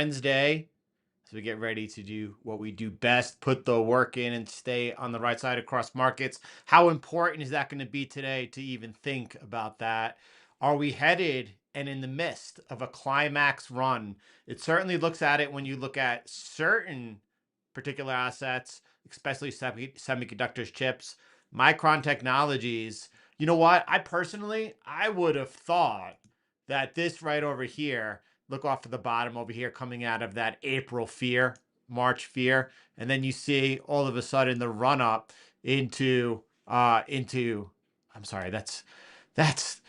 Wednesday as we get ready to do what we do best, put the work in and stay on the right side across markets. How important is that going to be today to even think about that? Are we headed and in the midst of a climax run? It certainly looks at it when you look at certain particular assets, especially semiconductors, chips, Micron Technologies. You know what? I would have thought that this right over here, look off of the bottom over here, coming out of that April fear, March fear, and then you see all of a sudden the run up into I'm sorry, that's that's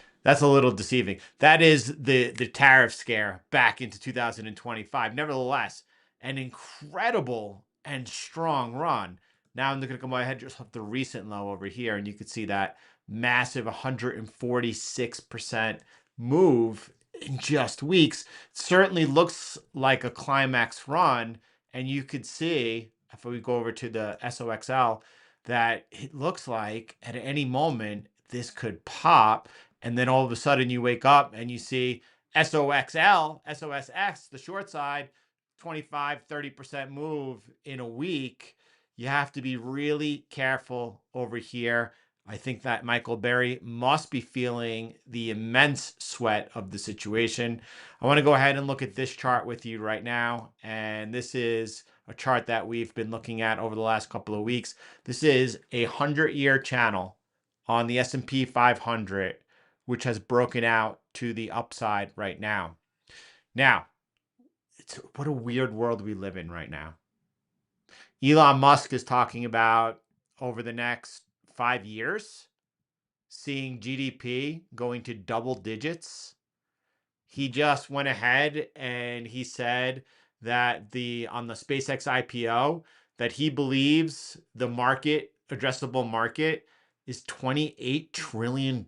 a little deceiving. That is the tariff scare back into 2025. Nevertheless, an incredible and strong run. Now I'm going to come ahead just off the recent low over here, and you can see that massive 146% move in just weeks. Certainly looks like a climax run, and you could see if we go over to the SOXL that it looks like at any moment this could pop, and then all of a sudden you wake up and you see SOXL, SOSX, the short side, 25-30% move in a week. You have to be really careful over here. I think that Michael Berry must be feeling the immense sweat of the situation. I want to go ahead and look at this chart with you right now. And this is a chart that we've been looking at over the last couple of weeks. This is a 100-year channel on the S&P 500, which has broken out to the upside right now. Now, what a weird world we live in right now. Elon Musk is talking about over the next 5 years, seeing GDP going to double digits. He just went ahead and he said that on the SpaceX IPO that he believes the addressable market is $28 trillion.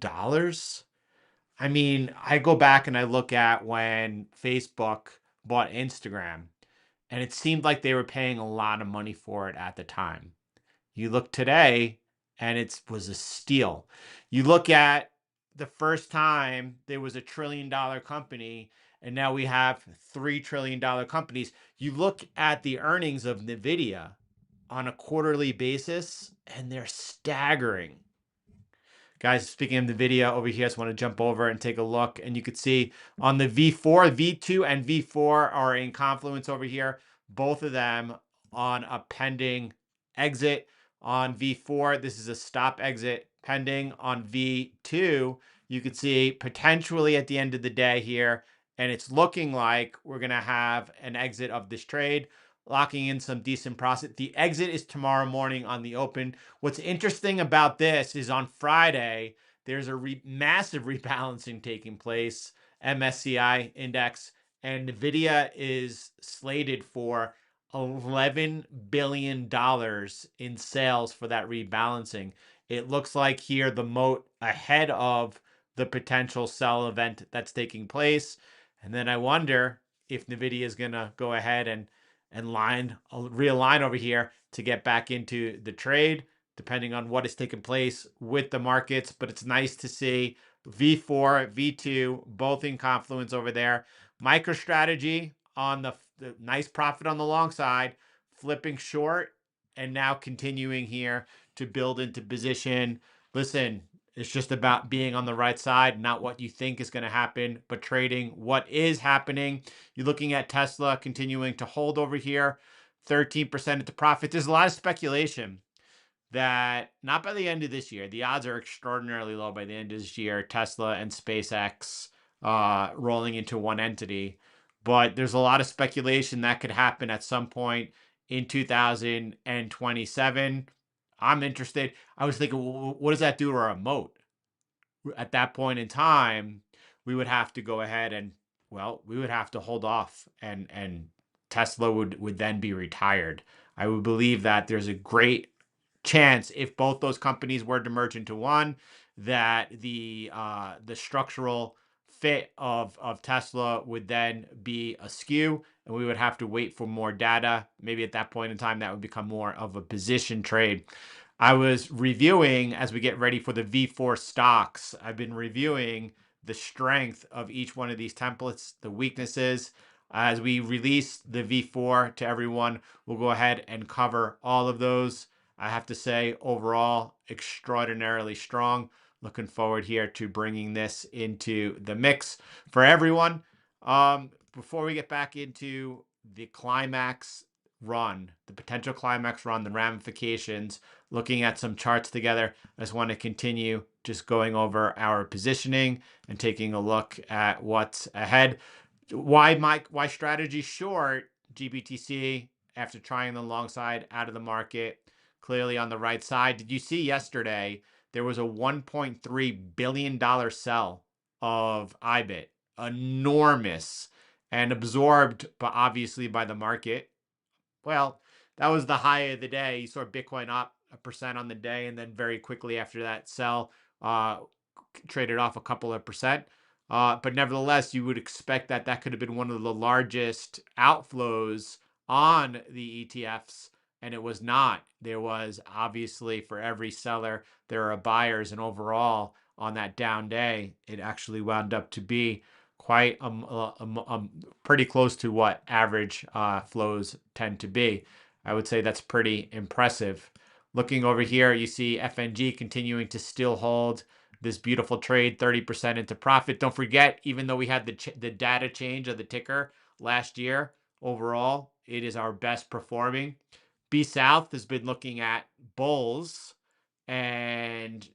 I mean, I go back and I look at when Facebook bought Instagram, and it seemed like they were paying a lot of money for it at the time. You look today, and it was a steal. You look at the first time there was $1 trillion company, and now we have $3 trillion companies. You look at the earnings of NVIDIA on a quarterly basis, and they're staggering. Guys, speaking of the video over here, I just want to jump over and take a look. And you could see on the V4, V2 and V4 are in confluence over here. Both of them on a pending exit. On V4, this is a stop exit pending. On V2, you could see potentially at the end of the day here, and it's looking like we're going to have an exit of this trade, locking in some decent profit. The exit is tomorrow morning on the open. What's interesting about this is on Friday, there's a massive rebalancing taking place, MSCI index, and NVIDIA is slated for $11 billion in sales for that rebalancing. It looks like here the moat ahead of the potential sell event that's taking place. And then I wonder if NVIDIA is going to go ahead and realign over here to get back into the trade, depending on what is taking place with the markets. But it's nice to see V4, V2, both in confluence over there. MicroStrategy on the nice profit on the long side, flipping short, and now continuing here to build into position. Listen, it's just about being on the right side, not what you think is going to happen, but trading what is happening. You're looking at Tesla continuing to hold over here, 13% into profit. There's a lot of speculation that not by the end of this year, the odds are extraordinarily low by the end of this year, Tesla and SpaceX rolling into one entity. But there's a lot of speculation that could happen at some point in 2027. I'm interested. I was thinking, what does that do to our moat? At that point in time, we would have to go ahead and, well, we would have to hold off, and Tesla would then be retired. I would believe that there's a great chance, if both those companies were to merge into one, that the structural fit of Tesla would then be askew, and we would have to wait for more data. Maybe at that point in time, that would become more of a position trade. I was reviewing, as we get ready for the V4 stocks, I've been reviewing the strength of each one of these templates, the weaknesses. As we release the V4 to everyone, we'll go ahead and cover all of those. I have to say, overall, extraordinarily strong. Looking forward here to bringing this into the mix for everyone. Before we get back into the climax run, the potential climax run, the ramifications, looking at some charts together, I just want to continue just going over our positioning and taking a look at what's ahead. Why strategy short GBTC after trying the long side out of the market, clearly on the right side. Did you see yesterday there was a $1.3 billion sell of IBIT? Enormous and absorbed, but obviously by the market. Well, that was the high of the day. You saw Bitcoin up 1% on the day, and then very quickly after that sell, uh, traded off a couple of percent. But nevertheless, you would expect that that could have been one of the largest outflows on the ETFs, and it was not. There was obviously for every seller, there are buyers, and overall on that down day, it actually wound up to be quite pretty close to what average flows tend to be. I would say that's pretty impressive. Looking over here, you see FNG continuing to still hold this beautiful trade, 30% into profit. Don't forget, even though we had the data change of the ticker last year, overall, it is our best performing. B South has been looking at bulls and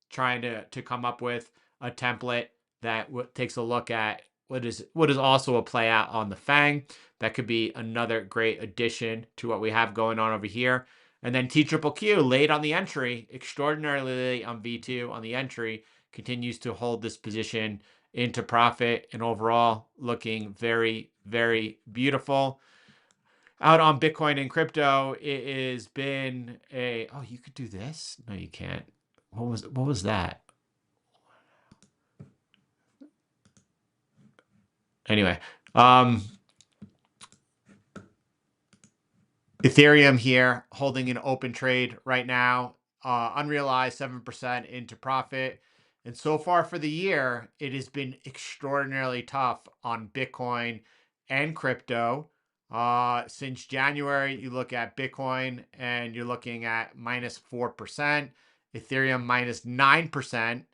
trying to come up with a template that takes a look at what is also a play out on the Fang. That could be another great addition to what we have going on over here. And then TQQQ late on the entry, extraordinarily late on V2 on the entry, continues to hold this position into profit and overall looking very, very beautiful. Out on Bitcoin and crypto, it has been a, oh, you could do this? No, you can't. What was that? Anyway, Ethereum here holding an open trade right now, unrealized 7% into profit. And so far for the year, it has been extraordinarily tough on Bitcoin and crypto. Since January, you look at Bitcoin and you're looking at minus 4%, Ethereum minus 9%,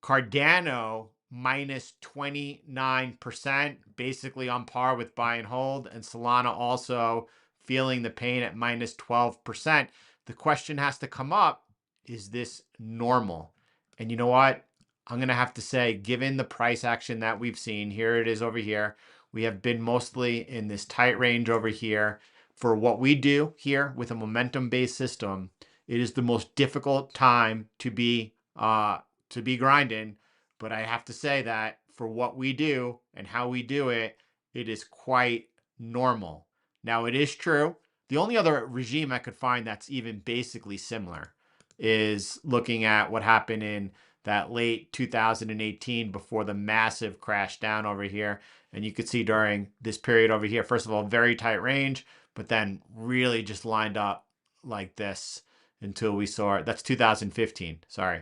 Cardano minus 29%, basically on par with buy and hold, and Solana also feeling the pain at minus 12%. The question has to come up, is this normal? And you know what? I'm going to have to say, given the price action that we've seen, here it is over here, we have been mostly in this tight range over here. For what we do here with a momentum-based system, it is the most difficult time to be grinding. But I have to say that for what we do and how we do it, it is quite normal. Now, it is true. The only other regime I could find that's even basically similar is looking at what happened in that late 2018 before the massive crash down over here. And you could see during this period over here, first of all, very tight range, but then really just lined up like this until we saw it. That's 2015. Sorry.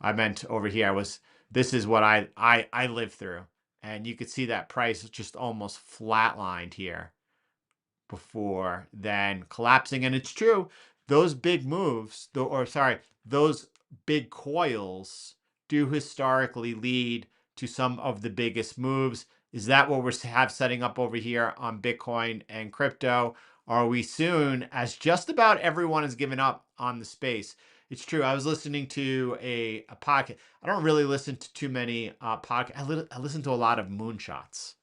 I meant over here. This is what I lived through. And you could see that price just almost flatlined here before then collapsing. And it's true, those big moves, those big coils do historically lead to some of the biggest moves. Is that what we have setting up over here on Bitcoin and crypto? Are we soon, as just about everyone has given up on the space? It's true. I was listening to a podcast. I don't really listen to too many podcasts. I listen to a lot of moonshots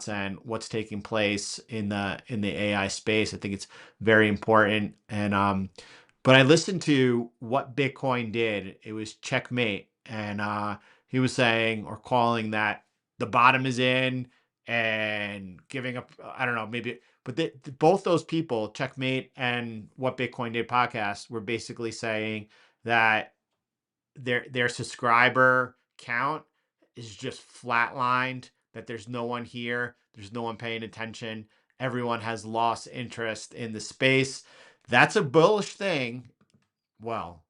and what's taking place in the AI space. I think it's very important. And but I listened to what Bitcoin did. It was checkmate, and he was saying or calling that the bottom is in and giving up. I don't know, maybe. But both those people, checkmate and what Bitcoin did podcast, were basically saying that their subscriber count is just flatlined, that there's no one here, there's no one paying attention, everyone has lost interest in the space. That's a bullish thing. Well,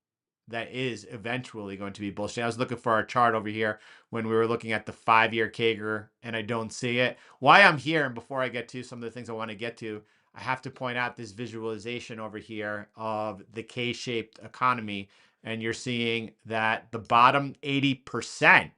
that is eventually going to be bullish. I was looking for our chart over here when we were looking at the 5-year CAGR, and I don't see it. Why I'm here, and before I get to some of the things I want to get to, I have to point out this visualization over here of the K-shaped economy, and you're seeing that the bottom 80%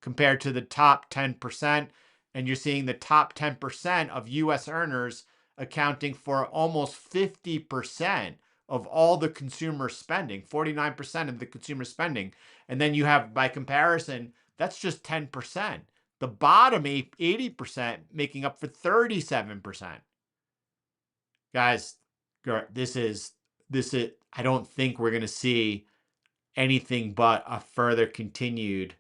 compared to the top 10%. And you're seeing the top 10% of US earners accounting for almost 50% of all the consumer spending, 49% of the consumer spending. And then you have, by comparison, that's just 10%. The bottom 80% making up for 37%. Guys, this is, I don't think we're going to see anything but a further continued,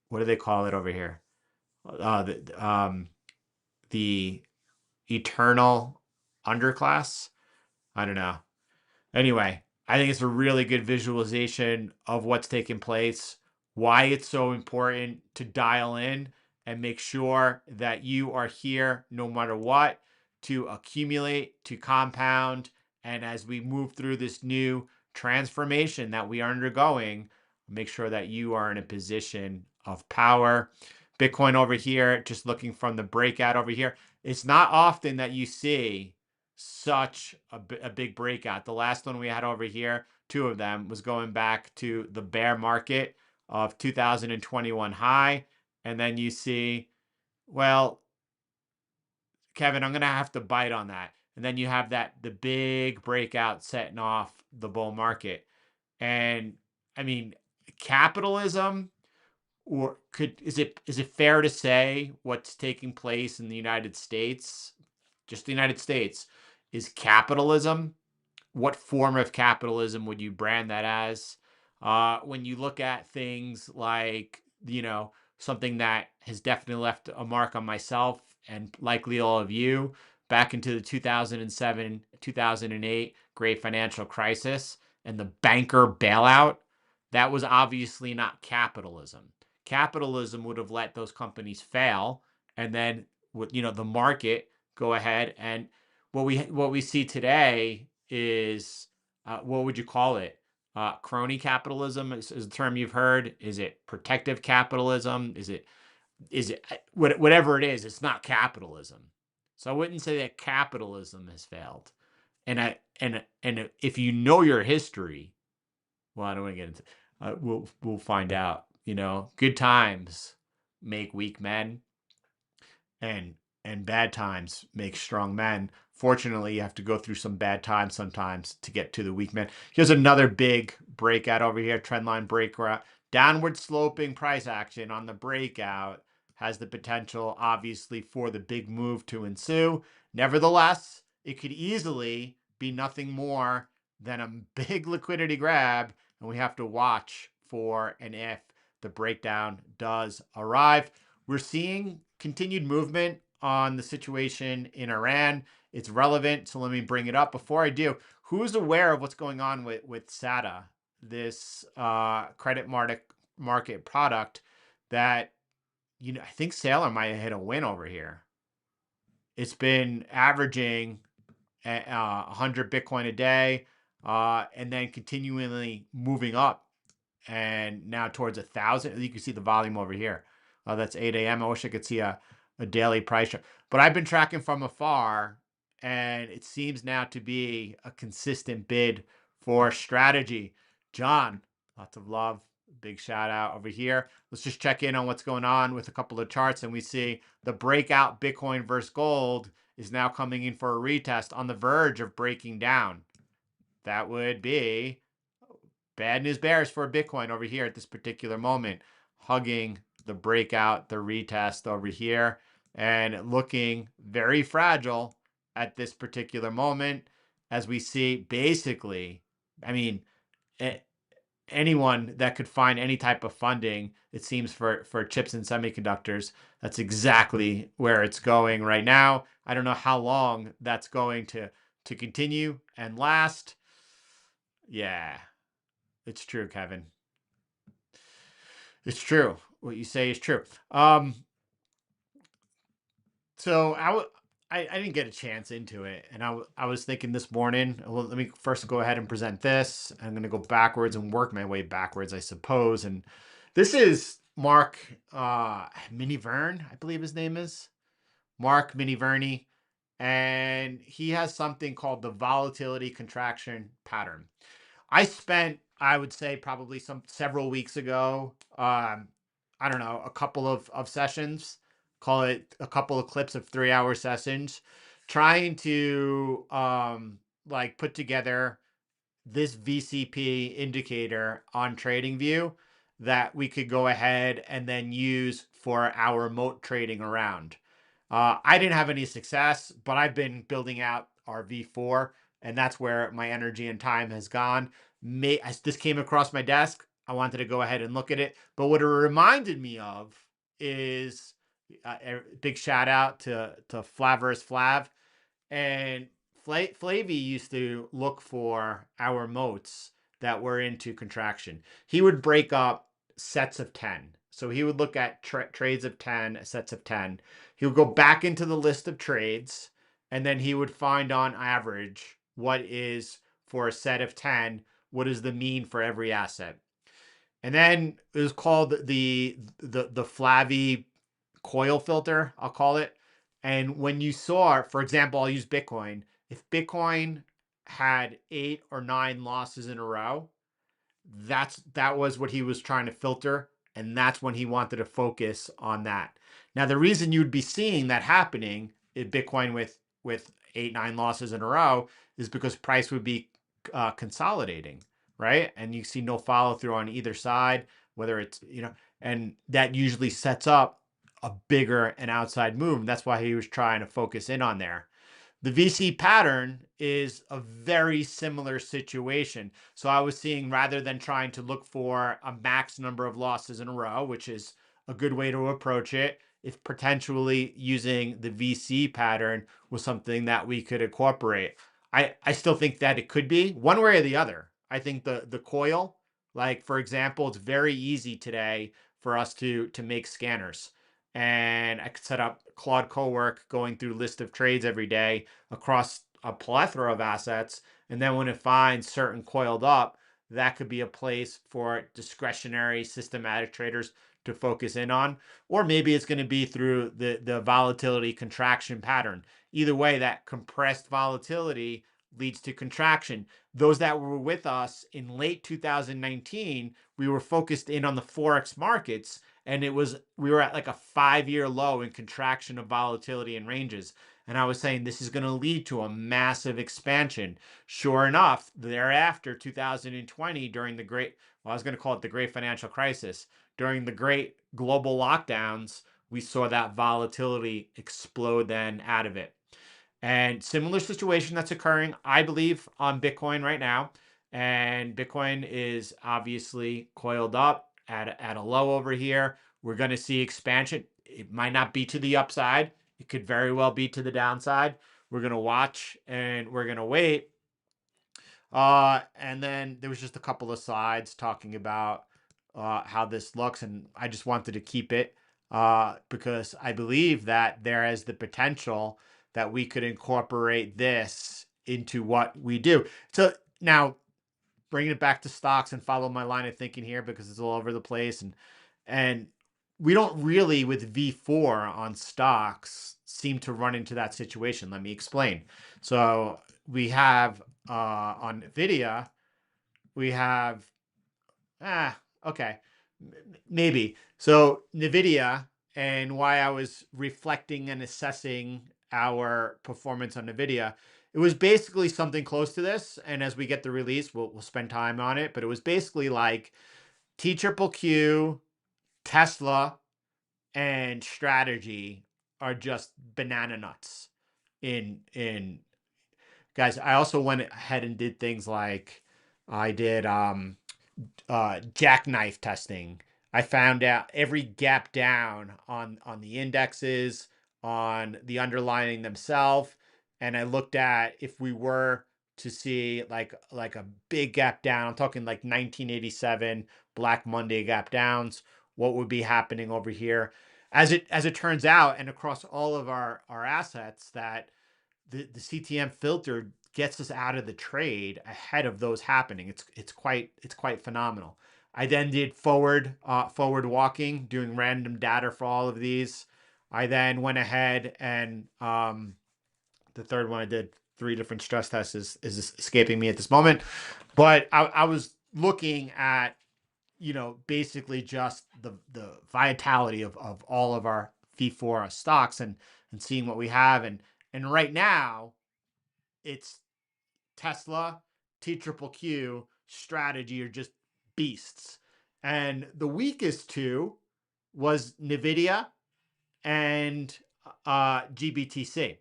what do they call it over here? The eternal underclass. I don't know. Anyway, I think it's a really good visualization of what's taking place, why it's so important to dial in and make sure that you are here no matter what, to accumulate, to compound. And as we move through this new transformation that we are undergoing, make sure that you are in a position of power. Bitcoin over here, just looking from the breakout over here. It's not often that you see such a big breakout. The last one we had over here, two of them, was going back to the bear market of 2021 high. And then you see, well, Kevin, I'm going to have to bite on that. And then you have the big breakout setting off the bull market. And I mean, capitalism, or is it fair to say what's taking place in the United States, just the United States, is capitalism? What form of capitalism would you brand that as? When you look at things like, something that has definitely left a mark on myself and likely all of you, back into the 2007, 2008 great financial crisis and the banker bailout, that was obviously not capitalism. Capitalism would have let those companies fail, and then the market go ahead. And what we see today is, what would you call it? Crony capitalism is a term you've heard. Is it protective capitalism? Is it whatever it is? It's not capitalism. So I wouldn't say that capitalism has failed. And if you know your history, well, I don't want to get into. We'll find out. Good times make weak men, and bad times make strong men. Fortunately, you have to go through some bad times sometimes to get to the weak men. Here's another big breakout over here, trendline breakout. Downward sloping price action on the breakout has the potential, obviously, for the big move to ensue. Nevertheless, it could easily be nothing more than a big liquidity grab, and we have to watch for and if the breakdown does arrive. We're seeing continued movement on the situation in Iran. It's relevant, so let me bring it up. Before I do, who's aware of what's going on with SATA, this credit market product that, I think Sailor might have hit a win over here. It's been averaging 100 Bitcoin a day, and then continually moving up, and now towards 1,000. You can see the volume over here. That's 8 a.m. I wish I could see a daily price chart. But I've been tracking from afar, and it seems now to be a consistent bid for strategy. John, lots of love. Big shout out over here. Let's just check in on what's going on with a couple of charts, and we see the breakout Bitcoin versus gold is now coming in for a retest on the verge of breaking down. That would be bad news bears for Bitcoin over here at this particular moment, hugging the breakout, the retest over here, and looking very fragile at this particular moment, as we see basically, I mean, anyone that could find any type of funding, it seems, for chips and semiconductors, that's exactly where it's going right now. I don't know how long that's going to continue and last. Yeah, it's true, Kevin. It's true. What you say is true. So I didn't get a chance into it, and I was thinking this morning. Well, let me first go ahead and present this. I'm going to go backwards and work my way backwards, I suppose. And this is Mark Miniverne, I believe his name is Mark Miniverne, and he has something called the volatility contraction pattern. I would say probably several weeks ago, I don't know, a couple of sessions, call it a couple of clips of 3 hour sessions, trying to like put together this VCP indicator on TradingView that we could go ahead and then use for our remote trading around. I didn't have any success, but I've been building out our V4, and that's where my energy and time has gone. As this came across my desk, I wanted to go ahead and look at it. But what it reminded me of is a big shout out to Flaverus Flav. And Flavy used to look for our moats that were into contraction. He would break up sets of 10. So he would look at trades of 10, sets of 10. He would go back into the list of trades, and then he would find on average what is for a set of 10, what is the mean for every asset. And then it was called the Flavy coil filter, I'll call it. And when you saw, for example, I'll use Bitcoin. If Bitcoin had 8 or 9 losses in a row, that was what he was trying to filter, and that's when he wanted to focus on that. Now, the reason you'd be seeing that happening in Bitcoin with 8 9 losses in a row is because price would be consolidating, right? And you see no follow through on either side, whether it's and that usually sets up a bigger and outside move. That's why he was trying to focus in on there. The VC pattern is a very similar situation. So I was seeing, rather than trying to look for a max number of losses in a row, which is a good way to approach it, if potentially using the VC pattern was something that we could incorporate. I still think that it could be one way or the other. I think the coil, like for example, it's very easy today for us to make scanners. And I could set up Claude Cowork going through list of trades every day across a plethora of assets. And then when it finds certain coiled up, that could be a place for discretionary systematic traders to focus in on. Or maybe it's going to be through the volatility contraction pattern. Either way, that compressed volatility leads to contraction. Those that were with us in late 2019, we were focused in on the Forex markets, and we were at like a 5 year low in contraction of volatility and ranges. And I was saying this is going to lead to a massive expansion. Sure enough, thereafter, 2020, during I was going to call it the great financial crisis, during the great global lockdowns, we saw that volatility explode then out of it. And similar situation that's occurring, I believe, on Bitcoin right now. And Bitcoin is obviously coiled up at a low over here. We're going to see expansion. It might not be to the upside. It could very well be to the downside. We're going to watch and we're going to wait. And then there was just a couple of slides talking about how this looks, and I just wanted to keep it because I believe that there is the potential that we could incorporate this into what we do. So now, bringing it back to stocks and follow my line of thinking here because it's all over the place, and we don't really with V4 on stocks seem to run into that situation. Let me explain. So we have on Nvidia, we have okay, maybe. So Nvidia, and why I was reflecting and assessing our performance on Nvidia, it was basically something close to this. And as we get the release, we'll spend time on it. But it was basically like T Triple Q, Tesla, and Strategy are just banana nuts. In guys, I also went ahead and did things like I did jackknife testing. I found out every gap down on the indexes, on the underlying themselves, and I looked at if we were to see like a big gap down. I'm talking like 1987 Black Monday gap downs. What would be happening over here? as it turns out, and across all of our assets, that the CTM filter gets us out of the trade ahead of those happening. It's quite phenomenal. I then did forward walking, doing random data for all of these. I then went ahead and the third one I did, three different stress tests, is escaping me at this moment. But I was looking at, basically just the vitality of all of our fee4 stocks, and seeing what we have. And right now it's Tesla, T Triple Q, Strategy are just beasts. And the weakest two was Nvidia and GBTC.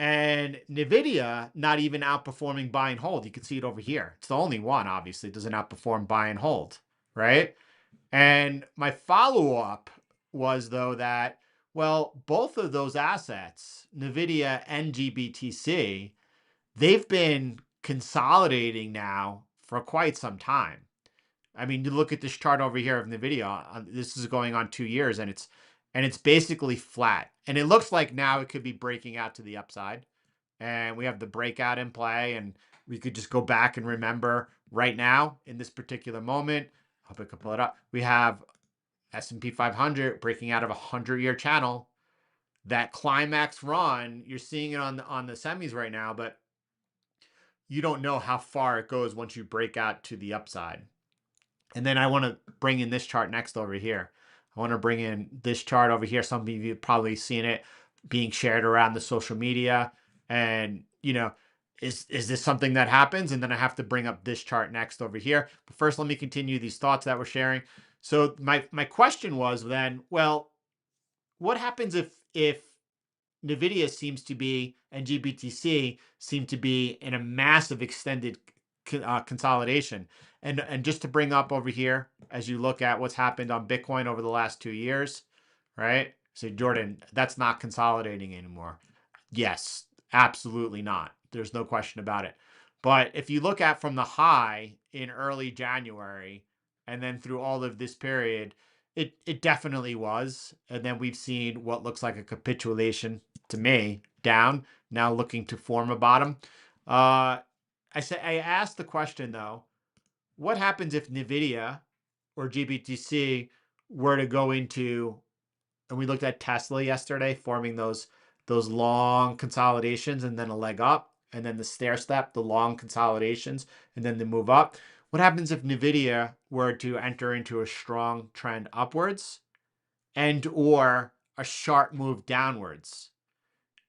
And Nvidia not even outperforming buy and hold. You can see it over here. It's the only one, obviously, doesn't outperform buy and hold, right? And my follow up was, though, that, well, both of those assets, Nvidia and GBTC, they've been consolidating now for quite some time. I mean, you look at this chart over here of Nvidia. This is going on 2 years, and it's basically flat. And it looks like now it could be breaking out to the upside. And we have the breakout in play, and we could just go back and remember right now in this particular moment. Hope I can pull it up. We have S&P 500 breaking out of a 100-year channel. That climax run, you're seeing it on the semis right now, but you don't know how far it goes once you break out to the upside. And then I want to bring in this chart next over here. I want to bring in this chart over here. Some of you have probably seen it being shared around the social media. And, is this something that happens? And then I have to bring up this chart next over here. But first, let me continue these thoughts that we're sharing. So my question was then, well, what happens if Nvidia seems to be, and GBTC seem to be in a massive extended consolidation? And just to bring up over here, as you look at what's happened on Bitcoin over the last 2 years, right? So Jordan, that's not consolidating anymore. Yes, absolutely not. There's no question about it. But if you look at from the high in early January and then through all of this period, it definitely was. And then we've seen what looks like a capitulation to me down, now looking to form a bottom. I asked the question, though, what happens if Nvidia or GBTC were to go into, and we looked at Tesla yesterday forming those long consolidations and then a leg up, and then the stair step, the long consolidations, and then the move up. What happens if Nvidia were to enter into a strong trend upwards and or a sharp move downwards?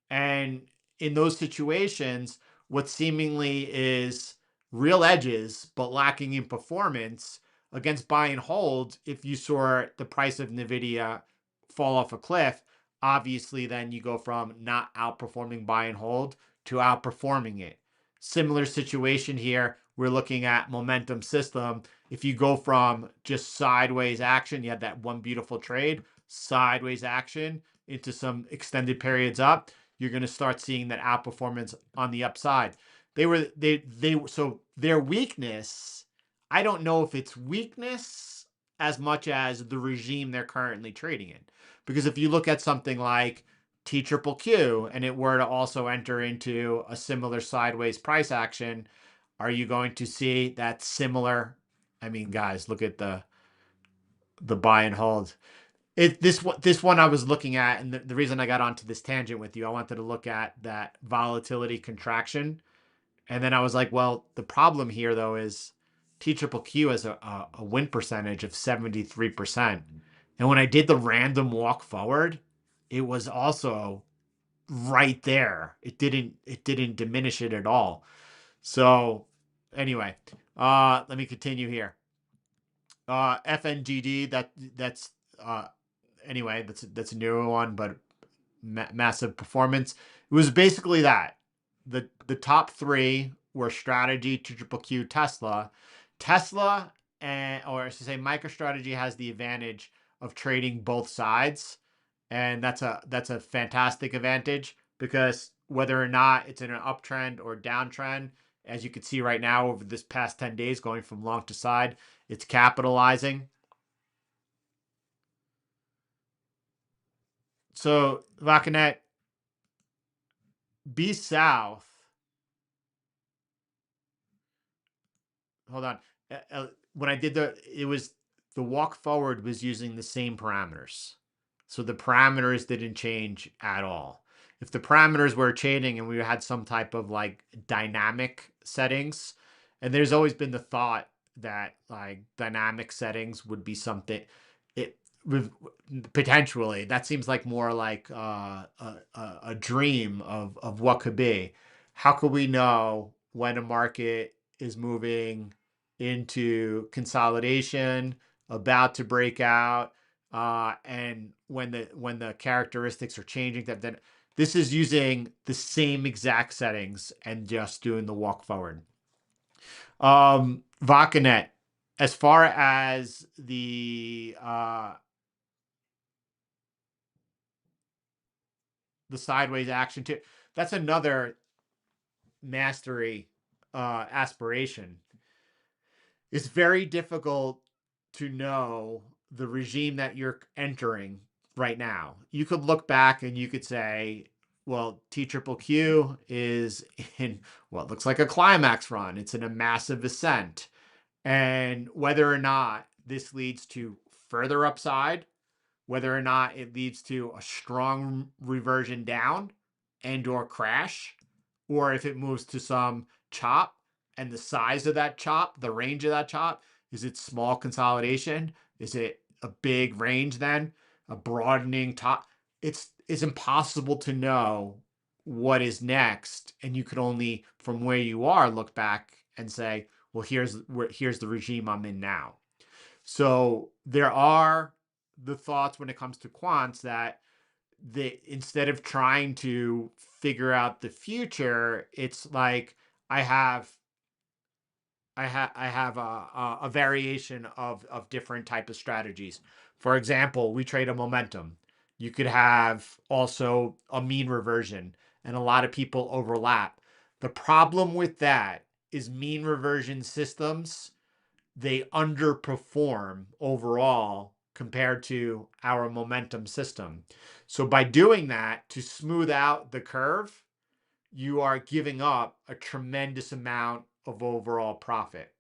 And in those situations, what seemingly is real edges but lacking in performance against buy and hold, if you saw the price of Nvidia fall off a cliff, obviously then you go from not outperforming buy and hold to outperforming it. Similar situation here. We're looking at momentum system. If you go from just sideways action, you had that one beautiful trade, sideways action into some extended periods up, you're going to start seeing that outperformance on the upside. So their weakness, I don't know if it's weakness as much as the regime they're currently trading in. Because if you look at something like T Triple Q and it were to also enter into a similar sideways price action, are you going to see that similar? I mean, guys, look at the buy and hold. This one I was looking at, and the reason I got onto this tangent with you, I wanted to look at that volatility contraction, and then I was like, well, the problem here though is T Triple Q has a win percentage of 73%, and when I did the random walk forward, it was also right there. It didn't diminish it at all. So anyway, let me continue here. FNGD, that's anyway, that's a newer one, but massive performance. It was basically that. The top three were Strategy, Triple Q, Tesla. Tesla, or I should say, MicroStrategy has the advantage of trading both sides, and that's a fantastic advantage, because whether or not it's in an uptrend or downtrend, as you can see right now over this past 10 days, going from long to side, it's capitalizing. So Vacanet, B South. Hold on. When I did it was the walk forward was using the same parameters. So the parameters didn't change at all. If the parameters were changing and we had some type of like dynamic settings, and there's always been the thought that like dynamic settings would be something it with potentially that seems like more like a dream of what could be. How could we know when a market is moving into consolidation, about to break out, and when the characteristics are changing? That this is using the same exact settings and just doing the walk forward. Vakanet, as far as the sideways action too, that's another mastery aspiration. It's very difficult to know the regime that you're entering right now. You could look back and you could say, well, T triple Q is in what looks like a climax run. It's in a massive ascent. And whether or not this leads to further upside, whether or not it leads to a strong reversion down and or crash, or if it moves to some chop, and the size of that chop, the range of that chop, is it small consolidation? Is it a big range then? A broadening top? It's impossible to know what is next, and you could only from where you are look back and say, well, here's the regime I'm in now. So there are the thoughts when it comes to quants that instead of trying to figure out the future, it's like I have a variation of different type of strategies. For example, we trade a momentum. You could have also a mean reversion, and a lot of people overlap. The problem with that is mean reversion systems, they underperform overall compared to our momentum system. So by doing that, to smooth out the curve, you are giving up a tremendous amount of overall profit.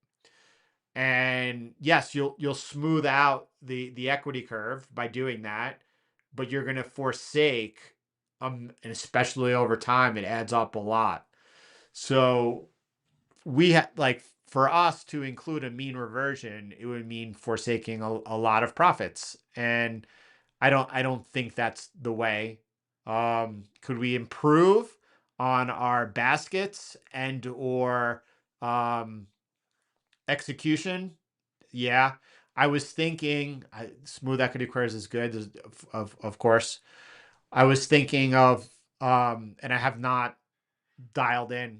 And yes, you'll smooth out the equity curve by doing that, but you're going to forsake and especially over time it adds up a lot. So we like for us to include a mean reversion, it would mean forsaking a lot of profits, and I don't think that's the way. Could we improve on our baskets and or um, execution? Yeah, I was thinking smooth equity curves is good, of course. I was thinking of and I have not dialed in,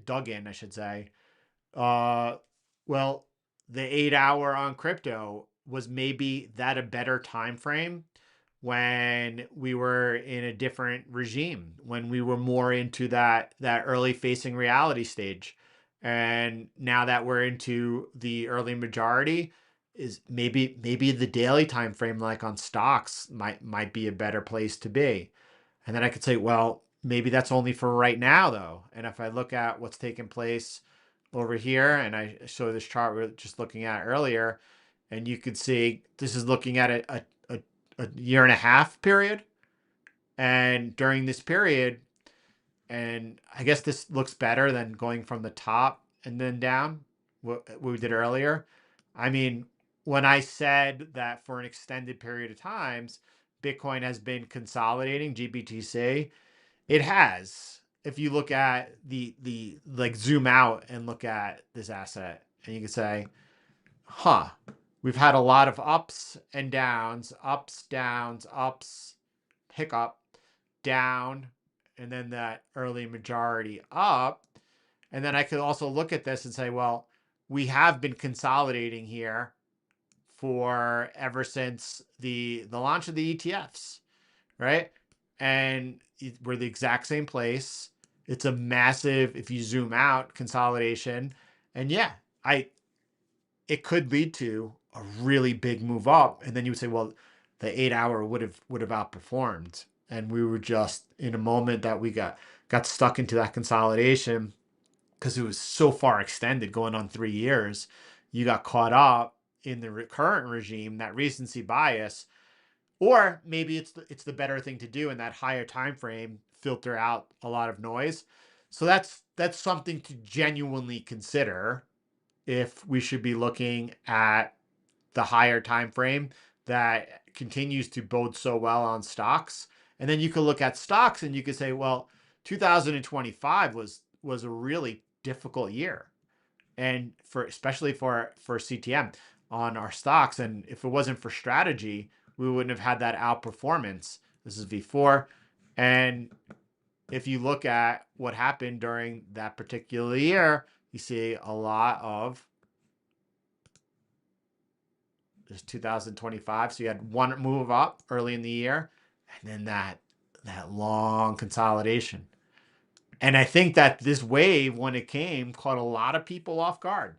dug in, I should say. Uh, well, the 8 hour on crypto was maybe that a better time frame when we were in a different regime, when we were more into that early facing reality stage. And now that we're into the early majority, is maybe the daily time frame like on stocks might be a better place to be. And then I could say, well, maybe that's only for right now, though. And if I look at what's taking place over here, and I show this chart we are just looking at earlier, and you could see this is looking at a year and a half period. And during this period, and I guess this looks better than going from the top and then down, what we did earlier. I mean, when I said that for an extended period of times, Bitcoin has been consolidating GBTC, it has. If you look at the like zoom out and look at this asset, and you can say, huh, we've had a lot of ups and downs, ups, downs, ups, hiccup, down, and then that early majority up. And then I could also look at this and say, well, we have been consolidating here for ever since the launch of the ETFs, right? And we're the exact same place. It's a massive, if you zoom out, consolidation. And yeah, it could lead to a really big move up. And then you would say, well, the 8 hour would have outperformed. and we were just in a moment that we got stuck into that consolidation because it was so far extended, going on 3 years. You got caught up in the current regime, that recency bias, or maybe it's the better thing to do in that higher time frame, filter out a lot of noise. So that's something to genuinely consider if we should be looking at the higher time frame that continues to bode so well on stocks. And then you could look at stocks and you could say, well, 2025 was a really difficult year, and for especially for CTM on our stocks. And if it wasn't for strategy, we wouldn't have had that outperformance. This is V4. And if you look at what happened during that particular year, you see a lot of, there's 2025. So you had one move up early in the year, and then that long consolidation. And I think that this wave, when it came, caught a lot of people off guard.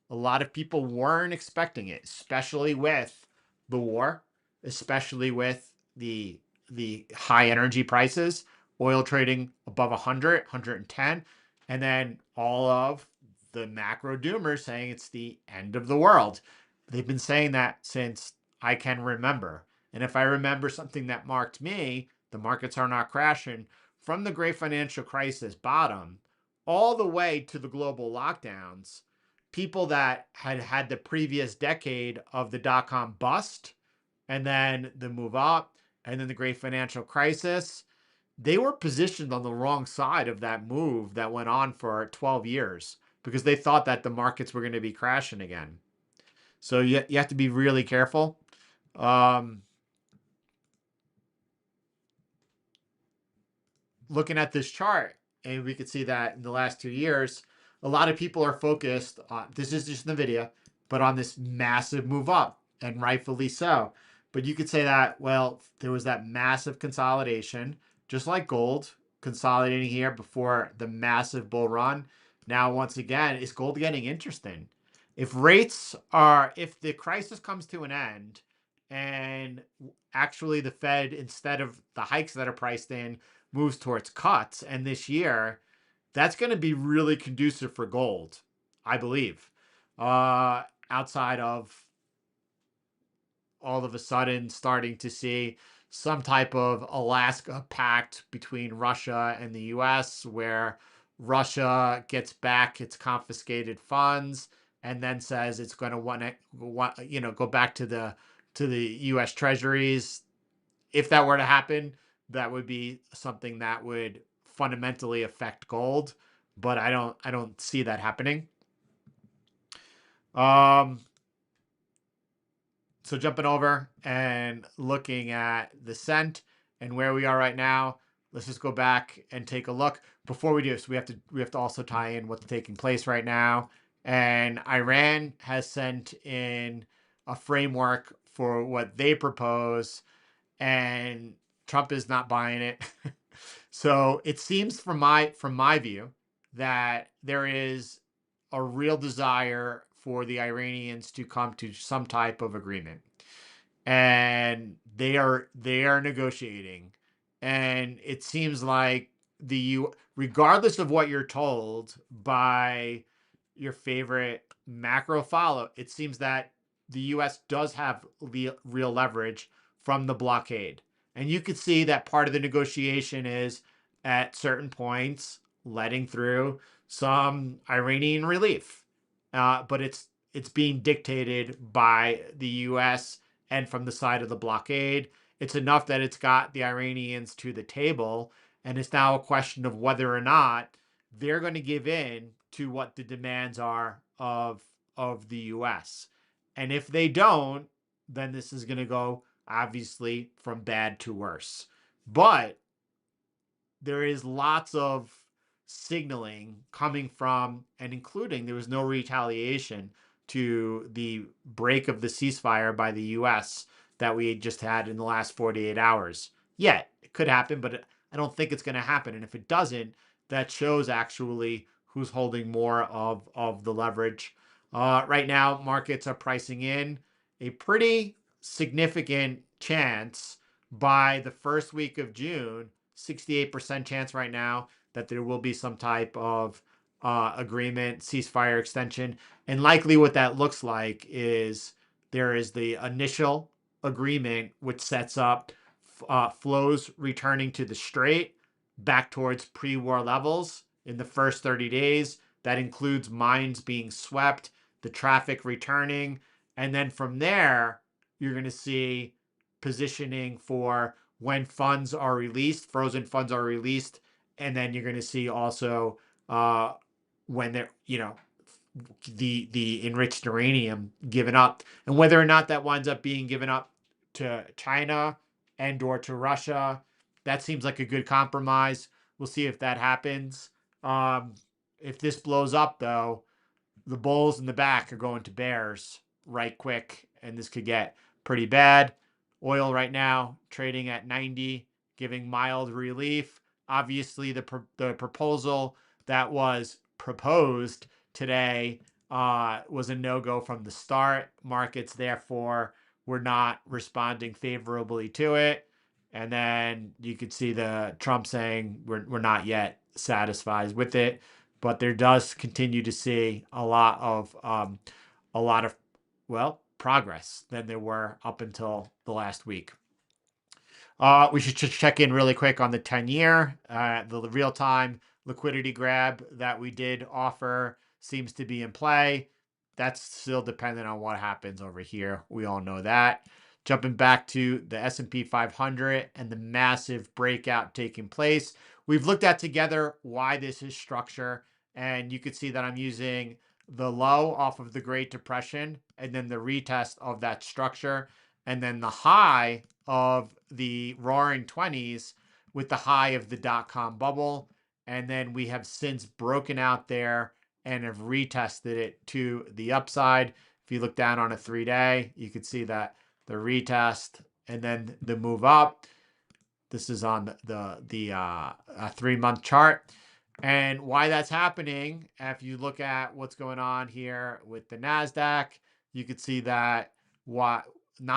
A lot of people weren't expecting it, especially with the war, especially with the high energy prices, oil trading above 100, 110, and then all of the macro doomers saying it's the end of the world. They've been saying that since I can remember. And if I remember something that marked me, the markets are not crashing from the great financial crisis bottom all the way to the global lockdowns. People that had had the previous decade of the dot-com bust and then the move up and then the great financial crisis, they were positioned on the wrong side of that move that went on for 12 years because they thought that the markets were going to be crashing again. So you have to be really careful. Looking at this chart, and we could see that in the last 2 years, a lot of people are focused on, this is just NVIDIA, but on this massive move up, and rightfully so. But you could say that, well, there was that massive consolidation, just like gold, consolidating here before the massive bull run. Now, once again, is gold getting interesting? If the crisis comes to an end and actually the Fed, instead of the hikes that are priced in, moves towards cuts, and this year, that's going to be really conducive for gold, I believe. Outside of all of a sudden starting to see some type of Alaska pact between Russia and the US, where Russia gets back its confiscated funds and then says it's going to want to go back to the US treasuries. If that were to happen, that would be something that would fundamentally affect gold, but I don't see that happening. So jumping over and looking at the cent and where we are right now, let's just go back and take a look. Before we do, so we have to also tie in what's taking place right now. And Iran has sent in a framework for what they propose, and Trump is not buying it. So it seems from my view that there is a real desire for the Iranians to come to some type of agreement, and they are negotiating, and it seems like regardless of what you're told by your favorite macro follow, it seems that the US does have real leverage from the blockade. And you could see that part of the negotiation is at certain points letting through some Iranian relief. But it's being dictated by the US and from the side of the blockade. It's enough that it's got the Iranians to the table, and it's now a question of whether or not they're going to give in to what the demands are of the US. And if they don't, then this is going to go obviously from bad to worse. But there is lots of signaling coming from, and including, there was no retaliation to the break of the ceasefire by the US that we just had in the last 48 hours. Yet, it could happen, but I don't think it's going to happen. And if it doesn't, that shows actually who's holding more of the leverage. Right now, markets are pricing in a pretty significant chance by the first week of June, 68% chance right now that there will be some type of agreement, ceasefire extension. And likely what that looks like is there is the initial agreement, which sets up flows returning to the strait back towards pre war levels in the first 30 days. That includes mines being swept, the traffic returning. And then from there, you're going to see positioning for when funds are released, frozen funds are released, and then you're going to see also uh, when they're the enriched uranium given up, and whether or not that winds up being given up to China and or to Russia. That seems like a good compromise. We'll see if that happens. Um, if this blows up, though, the bulls in the back are going to bears right quick, and this could get pretty bad. Oil right now trading at 90, giving mild relief. Obviously, the proposal that was proposed today was a no-go from the start. Markets, therefore, were not responding favorably to it. And then you could see the Trump saying we're not yet satisfied with it, but there does continue to see a lot of progress than there were up until the last week. We should just check in really quick on the 10-year. The real-time liquidity grab that we did offer seems to be in play. That's still dependent on what happens over here. We all know that. Jumping back to the S&P 500 and the massive breakout taking place. We've looked at together why this is structure, and you could see that I'm using the low off of the Great Depression and then the retest of that structure, and then the high of the roaring 20s with the high of the dot-com bubble. And then we have since broken out there and have retested it to the upside. If you look down on a 3-day, you can see that the retest and then the move up. This is on the 3-month chart. And why that's happening, if you look at what's going on here with the NASDAQ, you could see that not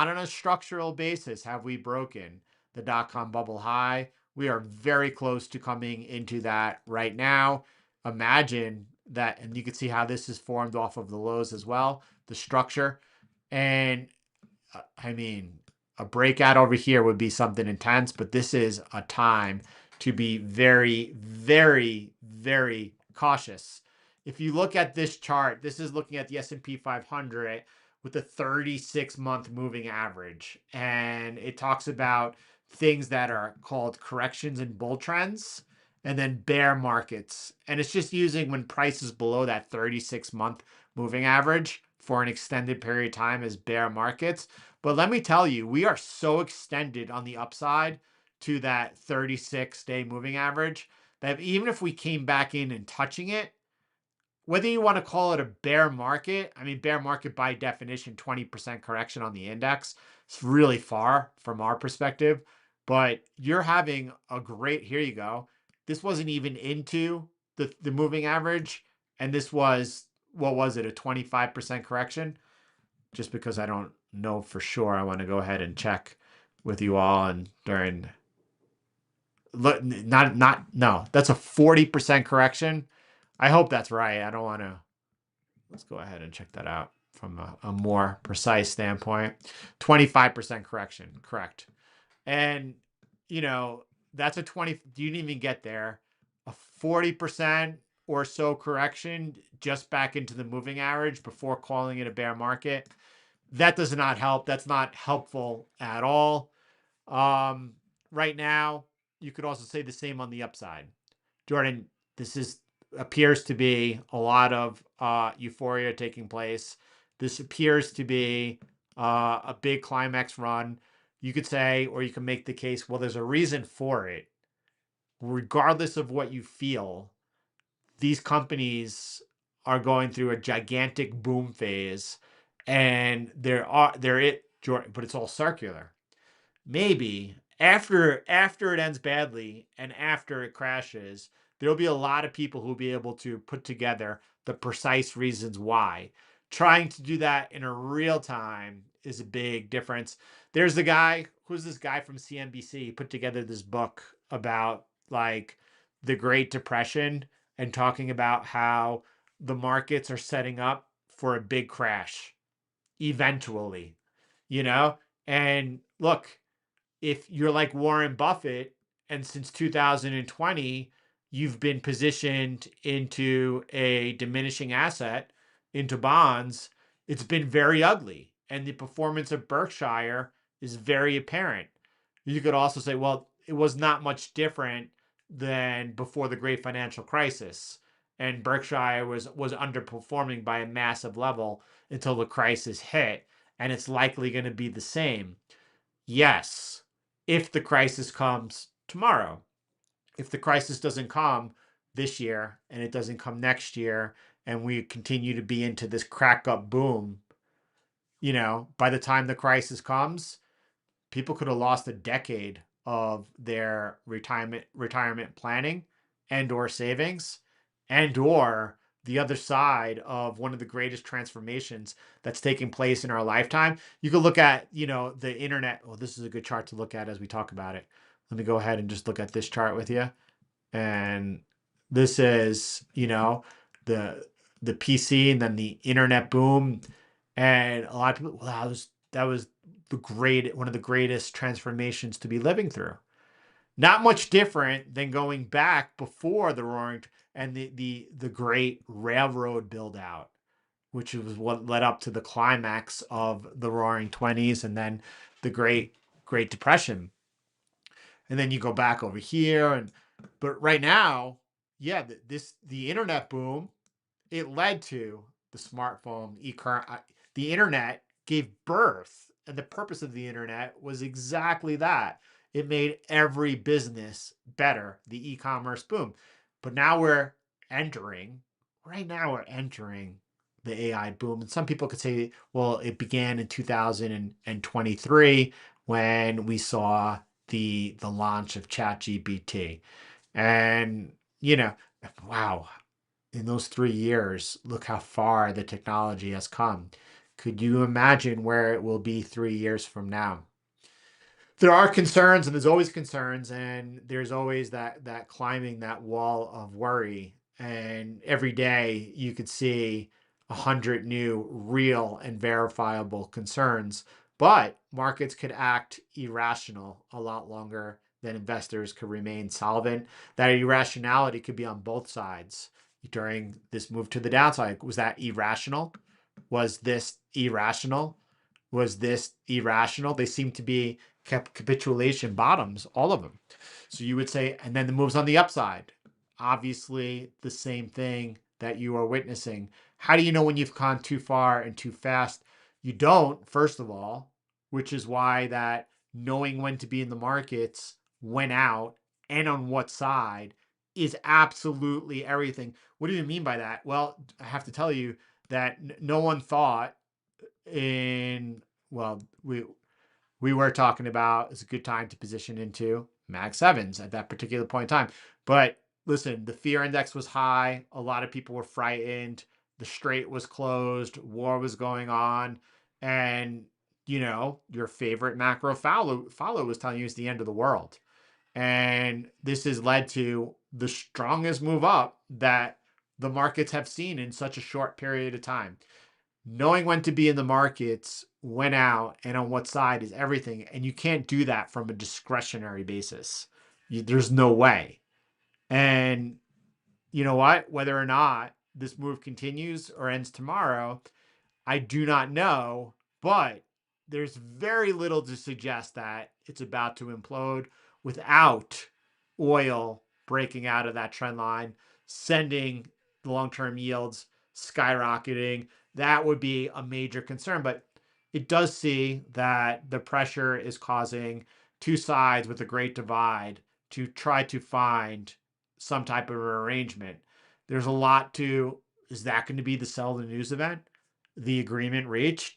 on a structural basis have we broken the dot-com bubble high. We are very close to coming into that right now. Imagine that, and you can see how this is formed off of the lows as well, the structure. And I mean, a breakout over here would be something intense, but this is a time to be very, very, very cautious. If you look at this chart, this is looking at the S&P 500 with a 36-month moving average. And it talks about things that are called corrections and bull trends and then bear markets. And it's just using when prices below that 36-month moving average for an extended period of time as bear markets. But let me tell you, we are so extended on the upside to that 36-day moving average that even if we came back in and touching it, whether you want to call it a bear market, I mean, bear market by definition, 20% correction on the index. It's really far from our perspective, but you're having a great, here you go. This wasn't even into the moving average. And this was, what was it, a 25% correction? Just because I don't know for sure, I want to go ahead and check with you all. And during, no, that's a 40% correction. I hope that's right. I don't want to, let's go ahead and check that out from a more precise standpoint. 25% correction, correct. And, that's a 20, you didn't even get there. A 40% or so correction just back into the moving average before calling it a bear market. That does not help. That's not helpful at all. Right now, you could also say the same on the upside. Jordan, this appears to be a lot of euphoria taking place. This appears to be a big climax run. You could say, or you can make the case, well, there's a reason for it. Regardless of what you feel, these companies are going through a gigantic boom phase, and but it's all circular. Maybe after it ends badly and after it crashes, there'll be a lot of people who'll be able to put together the precise reasons why. Trying to do that in a real time is a big difference. There's the guy who's this guy from CNBC? He put together this book about like the Great Depression and talking about how the markets are setting up for a big crash eventually, you know? And look, if you're like Warren Buffett and since 2020 you've been positioned into a diminishing asset, into bonds, it's been very ugly and the performance of Berkshire is very apparent. You could also say, well, it was not much different than before the great financial crisis, and Berkshire was underperforming by a massive level until the crisis hit, and it's likely going to be the same. Yes, if the crisis comes tomorrow. If the crisis doesn't come this year and it doesn't come next year and we continue to be into this crack up boom, by the time the crisis comes, people could have lost a decade of their retirement planning and or savings and or the other side of one of the greatest transformations that's taking place in our lifetime. You could look at, the internet. Well, this is a good chart to look at as we talk about it. Let me go ahead and just look at this chart with you. And this is, the PC and then the internet boom. And a lot of people, wow, that was one of the greatest transformations to be living through. Not much different than going back before the roaring and the great railroad build out, which was what led up to the climax of the roaring 20s and then the Great Depression. And then you go back over here but right now, yeah, the internet boom, it led to the smartphone, the internet gave birth, and the purpose of the internet was exactly that. It made every business better, the e-commerce boom. But now right now we're entering the AI boom. And some people could say, well, it began in 2023 when we saw the launch of ChatGPT. And, wow, in those 3 years, look how far the technology has come. Could you imagine where it will be 3 years from now? There are concerns, and there's always concerns, and there's always that climbing that wall of worry. And every day you could see 100 new real and verifiable concerns. But markets could act irrational a lot longer than investors could remain solvent. That irrationality could be on both sides during this move to the downside. Was that irrational? Was this irrational? Was this irrational? They seem to be capitulation bottoms, all of them. So you would say, and then the moves on the upside, obviously the same thing that you are witnessing. How do you know when you've gone too far and too fast? You don't, first of all, which is why that knowing when to be in the markets, when out, and on what side is absolutely everything. What do you mean by that? Well, I have to tell you that no one thought in, well, we were talking about it's a good time to position into Mag 7s at that particular point in time. But listen, the fear index was high. A lot of people were frightened. The strait was closed. War was going on. And, your favorite macro follow was telling you it's the end of the world. And this has led to the strongest move up that the markets have seen in such a short period of time. Knowing when to be in the markets, when out, and on what side is everything. And you can't do that from a discretionary basis. There's no way. And you know what? Whether or not this move continues or ends tomorrow, I do not know, but there's very little to suggest that it's about to implode without oil breaking out of that trend line, sending the long-term yields skyrocketing. That would be a major concern, but it does see that the pressure is causing two sides with a great divide to try to find some type of arrangement. There's a lot to, is that going to be the sell the news event? The agreement reached?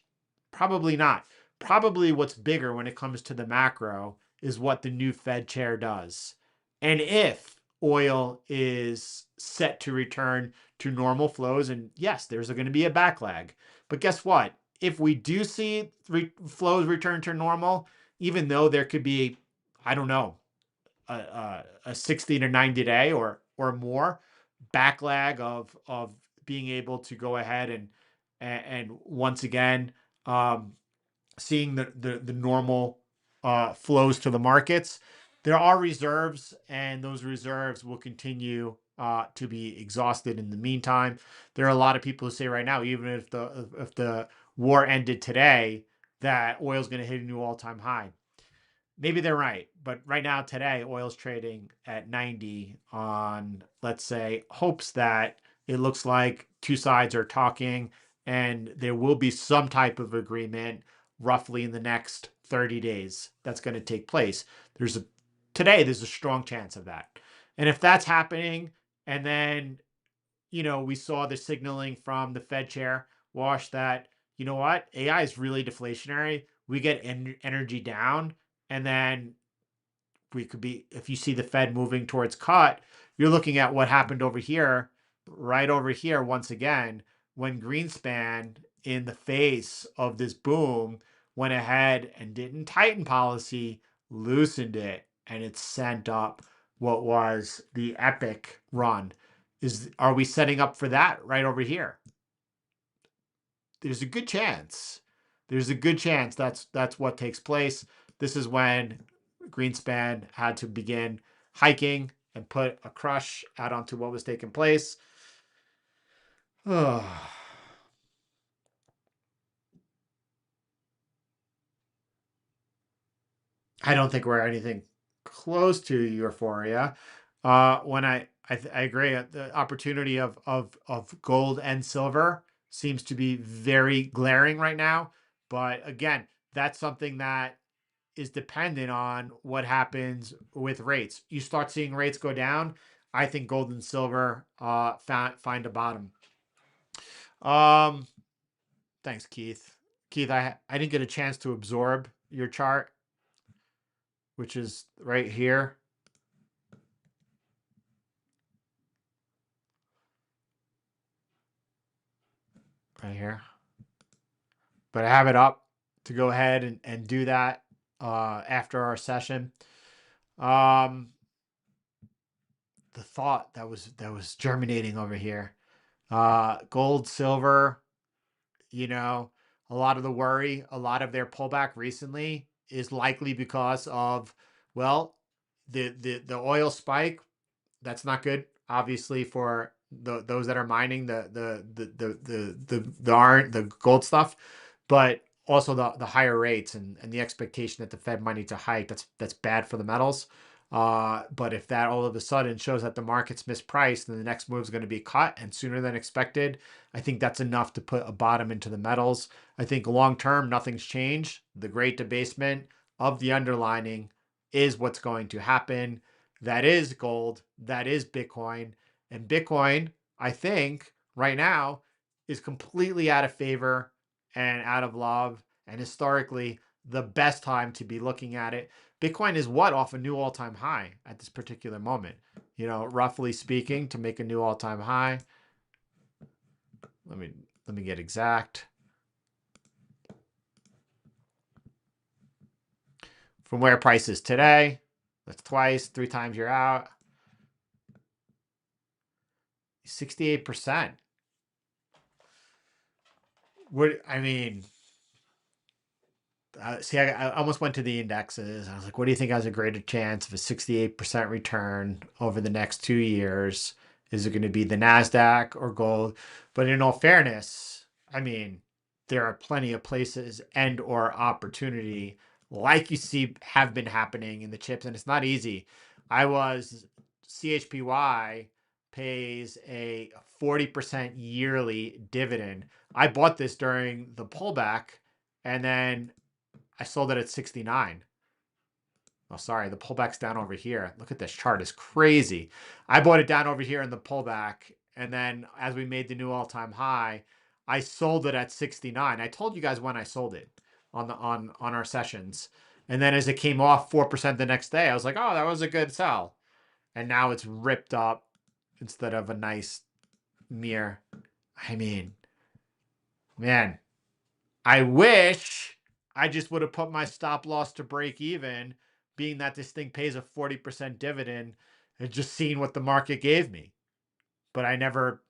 Probably not. Probably what's bigger when it comes to the macro is what the new Fed chair does. And if oil is set to return to normal flows, and yes, there's going to be a backlag. But guess what? If we do see flows return to normal, even though there could be, I don't know, a 60 to 90 day or more backlag of being able to go ahead and once again, um, seeing the normal flows to the markets. There are reserves, and those reserves will continue to be exhausted in the meantime. There are a lot of people who say right now, even if the war ended today, that oil is going to hit a new all-time high. Maybe they're right, but right now today oil's trading at 90 on, let's say, hopes that it looks like two sides are talking and there will be some type of agreement roughly in the next 30 days that's going to take place. There's a strong chance of that. And if that's happening, and then we saw the signaling from the Fed chair, Wash, that, you know what, AI is really deflationary. We get energy down, and then we could be, if you see the Fed moving towards cut, you're looking at what happened over here, right over here, once again, when Greenspan, in the face of this boom, went ahead and didn't tighten policy, loosened it, and it sent up what was the epic run. Are we setting up for that right over here? There's a good chance. There's a good chance that's what takes place. This is when Greenspan had to begin hiking and put a crush out onto what was taking place. Oh, I don't think we're anything close to euphoria. When I agree, the opportunity of gold and silver seems to be very glaring right now. But again, that's something that is dependent on what happens with rates. You start seeing rates go down, I think gold and silver find a bottom. Um, Thanks, Keith. Keith, I didn't get a chance to absorb your chart, which is right here, right here. But I have it up to go ahead and do that after our session. Um, the thought that was germinating over here. Gold, silver, you know, a lot of the worry, a lot of their pullback recently is likely because of, well, the oil spike. That's not good, obviously, for those that are mining the gold stuff, but also the higher rates and the expectation that the Fed might need to hike. That's bad for the metals. But if that all of a sudden shows that the market's mispriced, then the next move is going to be cut and sooner than expected, I think that's enough to put a bottom into the metals. I think long term, nothing's changed. The great debasement of the underlining is what's going to happen. That is gold, that is Bitcoin. And Bitcoin, I think, right now is completely out of favor and out of love. And historically, the best time to be looking at it. Bitcoin is what, off a new all-time high at this particular moment. Roughly speaking, to make a new all-time high. Let me get exact. From where price is today, that's twice, 3 times you're out. 68%. What I mean, see, I almost went to the indexes. I was like, what do you think has a greater chance of a 68% return over the next 2 years? Is it going to be the NASDAQ or gold? But in all fairness, I mean, there are plenty of places and or opportunity like you see have been happening in the chips, and it's not easy. CHPY pays a 40% yearly dividend. I bought this during the pullback, and then I sold it at 69. Oh, sorry, the pullback's down over here. Look at this chart, it's crazy. I bought it down over here in the pullback, and then as we made the new all-time high, I sold it at 69. I told you guys when I sold it on our sessions. And then as it came off 4% the next day, I was like, oh, that was a good sell. And now it's ripped up instead of a nice mirror. I mean, man, I wish I just would have put my stop loss to break even, being that this thing pays a 40% dividend, and just seeing what the market gave me. But I never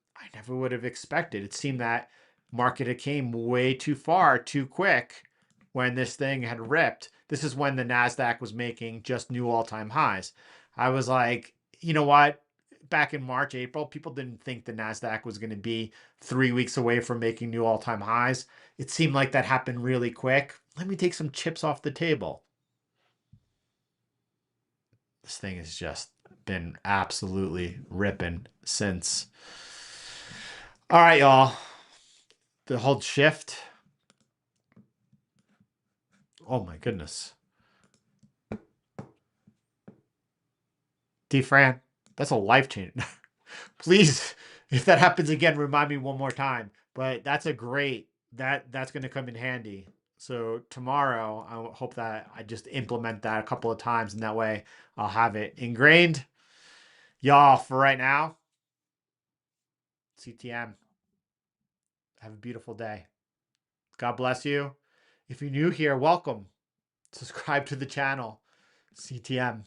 would have expected. It seemed that market had came way too far too quick when this thing had ripped. This is when the Nasdaq was making just new all-time highs. I was like, you know what? Back in March, April, people didn't think the Nasdaq was going to be 3 weeks away from making new all-time highs. It seemed like that happened really quick. Let me take some chips off the table. This thing has just been absolutely ripping since. All right, y'all. The hold shift. Oh my goodness. D Fran, that's a life change. Please, if that happens again, remind me one more time. But that's a great that's going to come in handy. So tomorrow, I hope that I just implement that a couple of times, and that way I'll have it ingrained. Y'all, for right now, CTM. Have a beautiful day. God bless you. If you're new here, welcome. Subscribe to the channel. CTM.